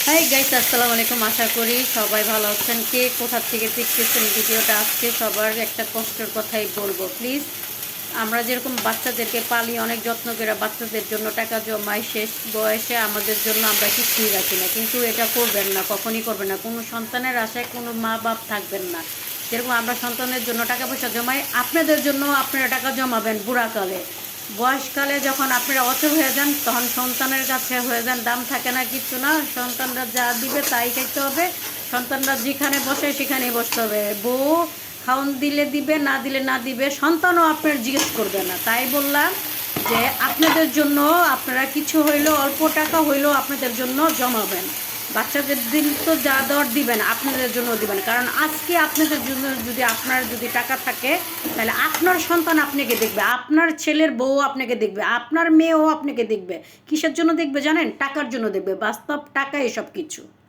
Hi guys, আসসালামু আলাইকুম। আশা করি সবাই ভালো আছেন। কে কোথা থেকে দেখতেছেন ভিডিওটা, আজকে সবার একটা কষ্টের কথাই বলবো প্লিজ। আমরা যেরকম বাচ্চাদেরকে পালি, অনেক যত্ন করে বাচ্চাদের জন্য টাকা জমাই, শেষ বয়সে আমাদের জন্য আমরা কিছুই রাখি না। কিন্তু এটা করবেন না, কখনই করবেন না। কোনো সন্তানের আশায় কোনো মা বাপ থাকবেন না। যেরকম আমরা সন্তানের জন্য টাকা পয়সা জমাই, আপনাদের জন্য আপনারা টাকা জমাবেন বুড়াকালে। বয়সকালে যখন আপনারা অচল হয়ে যান, তখন সন্তানের কাছে হয়ে যান, দাম থাকে না, কিচ্ছু না। সন্তানরা যা দিবে তাই খাইতে হবে। সন্তানরা যেখানে বসে সেখানেই বসতে হবে। বউ খাওন দিলে দিবে, না দিলে না দিবে। সন্তানও আপনার জিজ্ঞেস করবে না। তাই বললাম যে আপনাদের জন্য আপনারা কিছু হইলেও, অল্প টাকা হইলেও আপনাদের জন্য জমাবেন। বাচ্চাদের দিন তো যা দেওয়ার দিবেন, আপনাদের জন্য দিবেন। কারণ আজকে আপনাদের জন্য যদি আপনার যদি টাকা থাকে, তাহলে আপনার সন্তান আপনাকে দেখবে, আপনার ছেলের বউ আপনাকে দেখবে, আপনার মেয়েও আপনাকে দেখবে। কিসের জন্য দেখবে জানেন? টাকার জন্য দেখবে। বাস্তব টাকা এসব কিছু।